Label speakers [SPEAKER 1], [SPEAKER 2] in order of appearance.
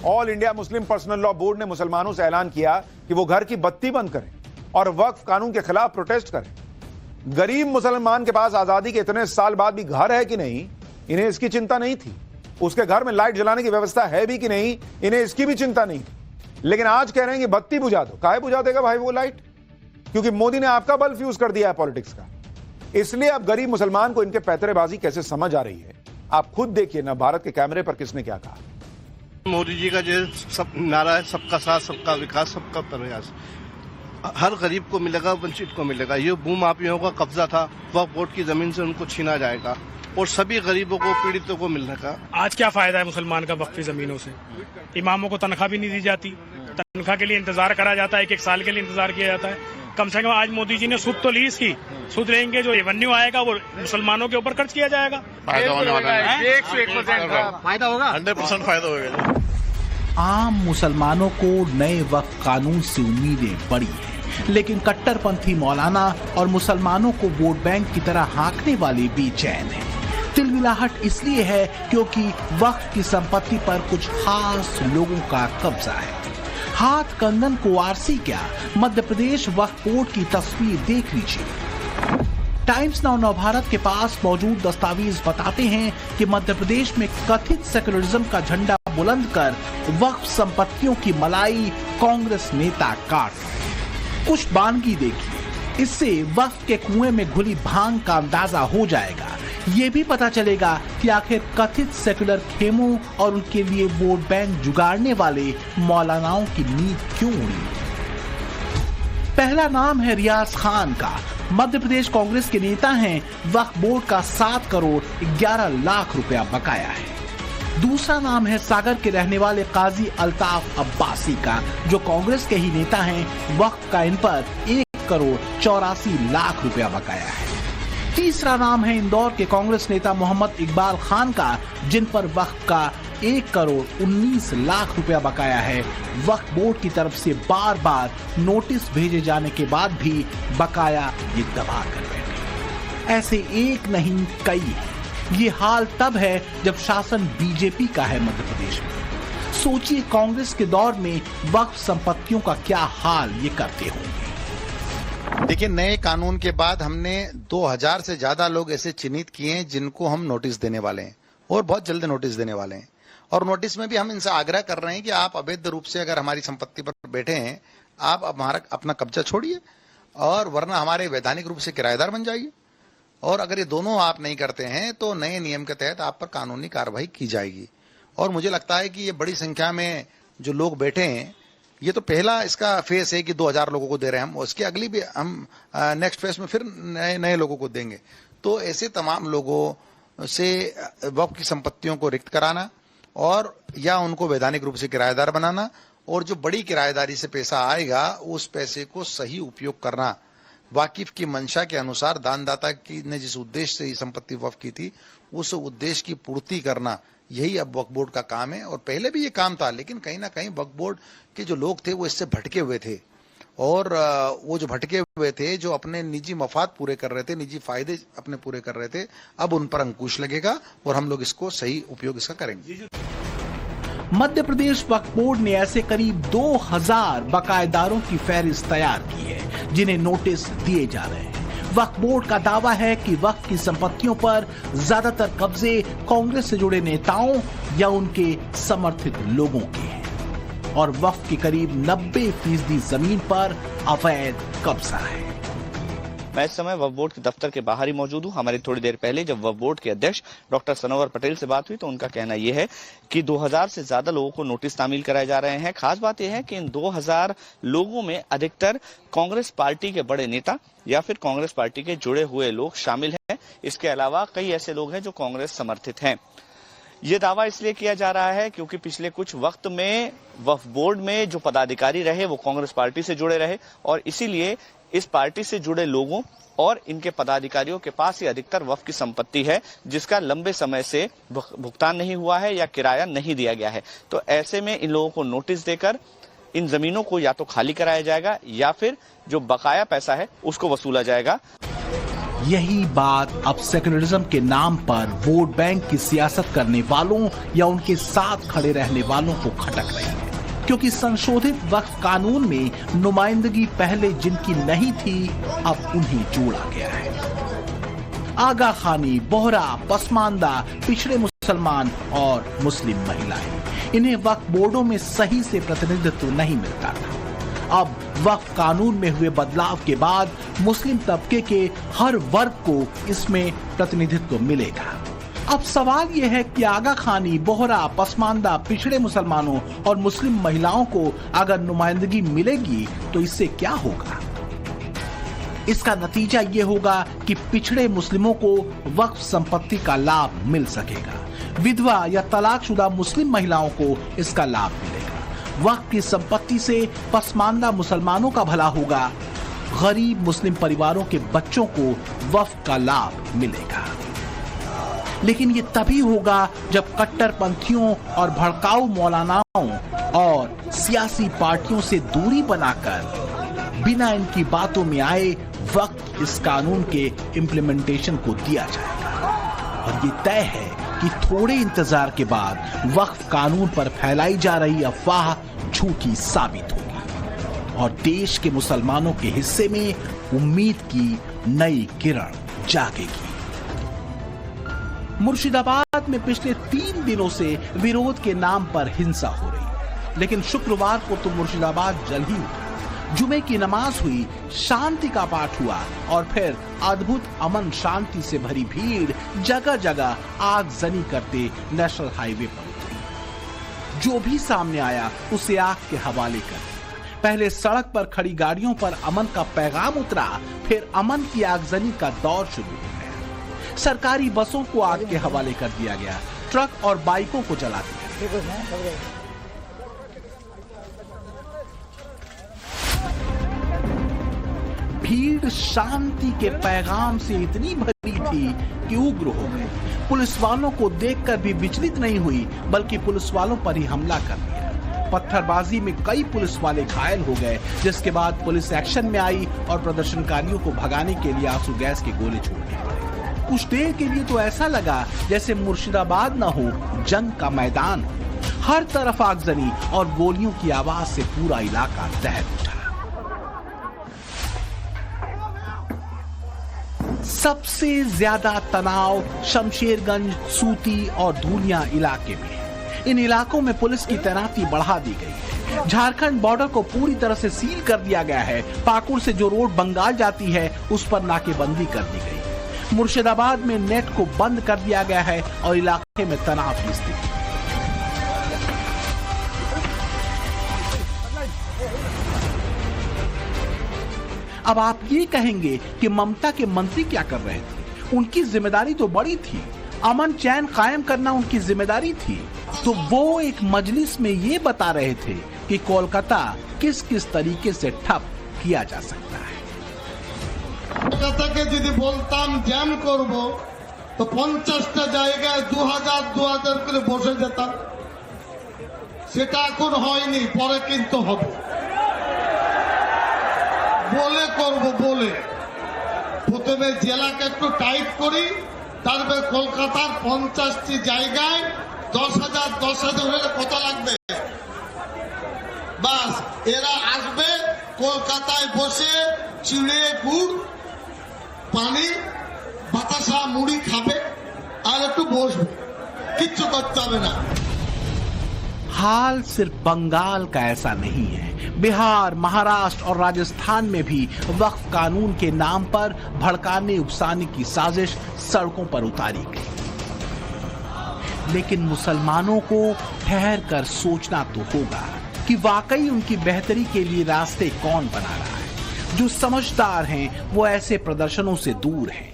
[SPEAKER 1] All India Muslim personal law board ने मुसलमानों से ऐलान किया कि वो घर की बत्ती बंद करें और वक्फ कानून के खिलाफ प्रोटेस्ट करें। गरीब मुसलमान के पास आजादी के इतने साल बाद भी घर है कि नहीं, इन्हें इसकी चिंता नहीं थी। उसके घर में लाइट जलाने की व्यवस्था है भी कि नहीं, इन्हें इसकी भी चिंता नहीं थी। लेकिन आज कह रहे हैं कि बत्ती बुझा दो। काहे बुझा देगा भाई वो लाइट? क्योंकि मोदी ने आपका बल्ब फ्यूज कर दिया है पॉलिटिक्स का। इसलिए अब गरीब मुसलमान को इनके पैतरेबाजी कैसे समझ आ रही है, आप खुद देखिए ना। भारत के कैमरे पर किसने क्या कहा।
[SPEAKER 2] मोदी जी का जो सब नारा है, सबका साथ सबका विकास सबका प्रयास, हर गरीब को मिलेगा, वंचित को मिलेगा। ये भूमाफियाओं का कब्जा था, वक्फ बोर्ड की जमीन से उनको छीना जाएगा और सभी गरीबों को, पीड़ितों को मिलने का।
[SPEAKER 3] आज क्या फायदा है मुसलमान का वक्फी जमीनों से? इमामों को तनख्वाह भी नहीं दी जाती, तनख्वाह के लिए इंतजार करा जाता है, एक साल के लिए इंतजार किया जाता है। कम से कम आज मोदी जी ने सूद तो ली इसकी, सूद लेंगे, जो रेवेन्यू आएगा वो मुसलमानों के ऊपर खर्च किया जाएगा।
[SPEAKER 2] फायदा होने वाला है, 101% फायदा होगा, 100% फायदा होगा।
[SPEAKER 4] आम मुसलमानों को नए वक्फ कानून से उम्मीदें बड़ी हैं, लेकिन कट्टरपंथी मौलाना और मुसलमानों को वोट बैंक की तरह हाँकने वाले बेचैन हैं। तिलमिलाहट इसलिए है क्योंकि वक्फ की संपत्ति पर कुछ खास लोगों का कब्जा है। हाथ कंगन को आरसी क्या, मध्य प्रदेश वक्फ बोर्ड की तस्वीर देख लीजिए। टाइम्स नाउ नवभारत के पास मौजूद दस्तावेज बताते हैं कि मध्य प्रदेश में कथित सेकुलरिज्म का झंडा बुलंद कर वक्फ संपत्तियों की मलाई कांग्रेस नेता काट रहे। कुछ बानगी देखिए, इससे वक्फ के कुएं में घुली भांग का अंदाजा हो जाएगा। ये भी पता चलेगा कि आखिर कथित सेकुलर खेमों और उनके लिए वोट बैंक जुगाड़ने वाले मौलानाओं की नींद क्यों उड़ी। पहला नाम है रियाज खान का, मध्य प्रदेश कांग्रेस के नेता हैं। वक्फ बोर्ड का 7 करोड़ 11 लाख रुपया बकाया है। दूसरा नाम है सागर के रहने वाले काजी अल्ताफ अब्बासी का, जो कांग्रेस के ही नेता हैं। वक्फ का इन पर 1 करोड़ 84 लाख रुपया बकाया है। तीसरा नाम है इंदौर के कांग्रेस नेता मोहम्मद इकबाल खान का, जिन पर वक्फ का 1 करोड़ 19 लाख रुपया बकाया है। वक्फ बोर्ड की तरफ से बार बार नोटिस भेजे जाने के बाद भी बकाया ये दबा कर बैठे। ऐसे एक नहीं कई हैं। ये हाल तब है जब शासन बीजेपी का है मध्य प्रदेश में। सोचिए कांग्रेस के दौर में वक्फ संपत्तियों का क्या हाल ये करते होंगे।
[SPEAKER 5] देखिए, नए कानून के बाद हमने 2000 से ज्यादा लोग ऐसे चिन्हित किए हैं जिनको हम नोटिस देने वाले हैं और बहुत जल्द नोटिस देने वाले हैं। और नोटिस में भी हम इनसे आग्रह कर रहे हैं कि आप अवैध रूप से अगर हमारी संपत्ति पर बैठे हैं, आप हमारा अपना कब्जा छोड़िए और वरना हमारे वैधानिक रूप से किराएदार बन जाइए। और अगर ये दोनों आप नहीं करते हैं तो नए नियम के तहत आप पर कानूनी कार्रवाई की जाएगी। और मुझे लगता है कि ये बड़ी संख्या में जो लोग बैठे हैं, ये तो पहला इसका फेस है कि 2000 लोगों को दे रहे हैं हम, उसकी अगली भी हम नेक्स्ट फेस में फिर नए लोगों को देंगे। तो ऐसे तमाम लोगों से वक्फ की संपत्तियों को रिक्त कराना और या उनको वैधानिक रूप से किराएदार बनाना, और जो बड़ी किराएदारी से पैसा आएगा उस पैसे को सही उपयोग करना। वाकिफ की मंशा के अनुसार दानदाता की ने जिस उद्देश्य से ये संपत्ति वक्फ की थी, उस उद्देश्य की पूर्ति करना, यही अब वक्फ बोर्ड का काम है। और पहले भी ये काम था, लेकिन कहीं ना कहीं वक्फ बोर्ड के जो लोग थे वो इससे भटके हुए थे। और वो जो भटके हुए थे, जो अपने निजी मफाद पूरे कर रहे थे, निजी फायदे अपने पूरे कर रहे थे, अब उन पर अंकुश लगेगा और हम लोग इसको सही उपयोग इसका करेंगे।
[SPEAKER 4] मध्य प्रदेश वक्फ बोर्ड ने ऐसे करीब 2000 बकायेदारों की फहरिस्त तैयार की है, जिन्हें नोटिस दिए जा रहे हैं। वक्फ बोर्ड का दावा है कि वक्फ की संपत्तियों पर ज्यादातर कब्जे कांग्रेस से जुड़े नेताओं या उनके समर्थित लोगों के हैं और वक्फ की करीब 90% जमीन पर अवैध कब्जा है।
[SPEAKER 6] मैं इस समय वक्फ बोर्ड के दफ्तर के बाहर ही मौजूद हूँ। हमारी थोड़ी देर पहले जब वक्फ बोर्ड के अध्यक्ष डॉक्टर सनोवर पटेल से बात हुई तो उनका कहना यह है कि 2000 से ज्यादा लोगों को नोटिस तामील कराए जा रहे हैं। खास बात यह है कि इन 2000 लोगों में अधिकतर कांग्रेस पार्टी के बड़े नेता या फिर कांग्रेस पार्टी के जुड़े हुए लोग शामिल हैं। इसके अलावा कई ऐसे लोग हैं जो कांग्रेस समर्थित हैं। ये दावा इसलिए किया जा रहा है क्योंकि पिछले कुछ वक्त में वक्फ बोर्ड में जो पदाधिकारी रहे वो कांग्रेस पार्टी से जुड़े रहे और इसीलिए इस पार्टी से जुड़े लोगों और इनके पदाधिकारियों के पास ही अधिकतर वक्फ की संपत्ति है जिसका लंबे समय से भुगतान नहीं हुआ है या किराया नहीं दिया गया है। तो ऐसे में इन लोगों को नोटिस देकर इन जमीनों को या तो खाली कराया जाएगा या फिर जो बकाया पैसा है उसको वसूला जाएगा।
[SPEAKER 4] यही बात अब सेकुलरिज्म के नाम पर वोट बैंक की सियासत करने वालों या उनके साथ खड़े रहने वालों को खटक रही है, क्योंकि संशोधित वक्फ कानून में नुमाइंदगी पहले जिनकी नहीं थी अब उन्हें जोड़ा गया है। आगा खानी, बोहरा, पसमानदा, पिछड़े मुसलमान और मुस्लिम महिलाएं, इन्हें वक्फ बोर्डों में सही से प्रतिनिधित्व नहीं मिलता था। अब वक्फ कानून में हुए बदलाव के बाद मुस्लिम तबके के हर वर्ग को इसमें प्रतिनिधित्व मिलेगा। अब सवाल यह है कि आगा खानी, बोहरा, पसमानदा, पिछड़े मुसलमानों और मुस्लिम महिलाओं को अगर नुमाइंदगी मिलेगी तो इससे क्या होगा? इसका नतीजा ये होगा कि पिछड़े मुस्लिमों को वक्फ संपत्ति का लाभ मिल सकेगा, विधवा या तलाकशुदा मुस्लिम महिलाओं को इसका लाभ मिलेगा। वक्फ की संपत्ति से पसमानदा मुसलमानों का भला होगा, गरीब मुस्लिम परिवारों के बच्चों को वक्फ का लाभ मिलेगा। लेकिन ये तभी होगा जब कट्टरपंथियों और भड़काऊ मौलानाओं और सियासी पार्टियों से दूरी बनाकर बिना इनकी बातों में आए वक्त इस कानून के इम्प्लीमेंटेशन को दिया जाएगा। और ये तय है कि थोड़े इंतजार के बाद वक्फ कानून पर फैलाई जा रही अफवाह झूठी साबित होगी और देश के मुसलमानों के हिस्से में उम्मीद की नई किरण जागेगी। मुर्शिदाबाद में पिछले 3 दिनों से विरोध के नाम पर हिंसा हो रही है, लेकिन शुक्रवार को तो मुर्शिदाबाद जल ही उठा। जुमे की नमाज हुई, शांति का पाठ हुआ और फिर अद्भुत अमन शांति से भरी भीड़ जगह जगह आगजनी करते नेशनल हाईवे पर उतरी। जो भी सामने आया उसे आग के हवाले कर दिया। पहले सड़क पर खड़ी गाड़ियों पर अमन का पैगाम उतरा, फिर अमन की आगजनी का दौर शुरू हो गया। सरकारी बसों को आग के हवाले कर दिया गया, ट्रक और बाइकों को जला दिया। भीड़ शांति के पैगाम से इतनी भरी थी कि उग्र हो गए। पुलिस वालों को देखकर भी विचलित नहीं हुई, बल्कि पुलिस वालों पर ही हमला कर दिया। पत्थरबाजी में कई पुलिस वाले घायल हो गए, जिसके बाद पुलिस एक्शन में आई और प्रदर्शनकारियों को भगाने के लिए आंसू गैस के गोले छोड़ने पड़े। कुछ देर के लिए तो ऐसा लगा जैसे मुर्शिदाबाद न हो, जंग का मैदान हो। हर तरफ आगजनी और गोलियों की आवाज से पूरा इलाका दहल उठा। सबसे ज्यादा तनाव शमशेरगंज, सूती और धूलिया इलाके में है। इन इलाकों में पुलिस की तैनाती बढ़ा दी गई है। झारखंड बॉर्डर को पूरी तरह से सील कर दिया गया है। पाकुड़ से जो रोड बंगाल जाती है उस पर नाकेबंदी कर दी गई है। मुर्शिदाबाद में नेट को बंद कर दिया गया है और इलाके में तनाव की स्थिति। अब आप ये कहेंगे कि ममता के मंत्री क्या कर रहे थे? उनकी जिम्मेदारी तो बड़ी थी, अमन चैन कायम करना उनकी जिम्मेदारी थी। तो वो एक मजलिस में ये बता रहे थे कि कोलकाता किस किस तरीके से ठप किया जा सकता है।
[SPEAKER 7] कोलकाता के यदि बोलताम जैम करबो तो 50টা জায়গায় 2000 করে বসে যেতাম। সেটা এখন হয়নি, পরে কিন্তু হবে। বলে করব বলে প্রথমে জেলাকে একটু টাইট করি, তারপরে কলকাতার 50টি জায়গায় 10,000 হলে কত লাগবে? বাস এরা আসবে কলকাতায় বসে চিড়ে গুড় পানি বাতাসা মুড়ি খাবে আর একটু বসবে, কিচ্ছু করতে হবে না।
[SPEAKER 4] हाल सिर्फ बंगाल का ऐसा नहीं है। बिहार, महाराष्ट्र और राजस्थान में भी वक्फ कानून के नाम पर भड़काने उकसाने की साजिश सड़कों पर उतारी गई। लेकिन मुसलमानों को ठहर कर सोचना तो होगा कि वाकई उनकी बेहतरी के लिए रास्ते कौन बना रहा है। जो समझदार हैं वो ऐसे प्रदर्शनों से दूर हैं।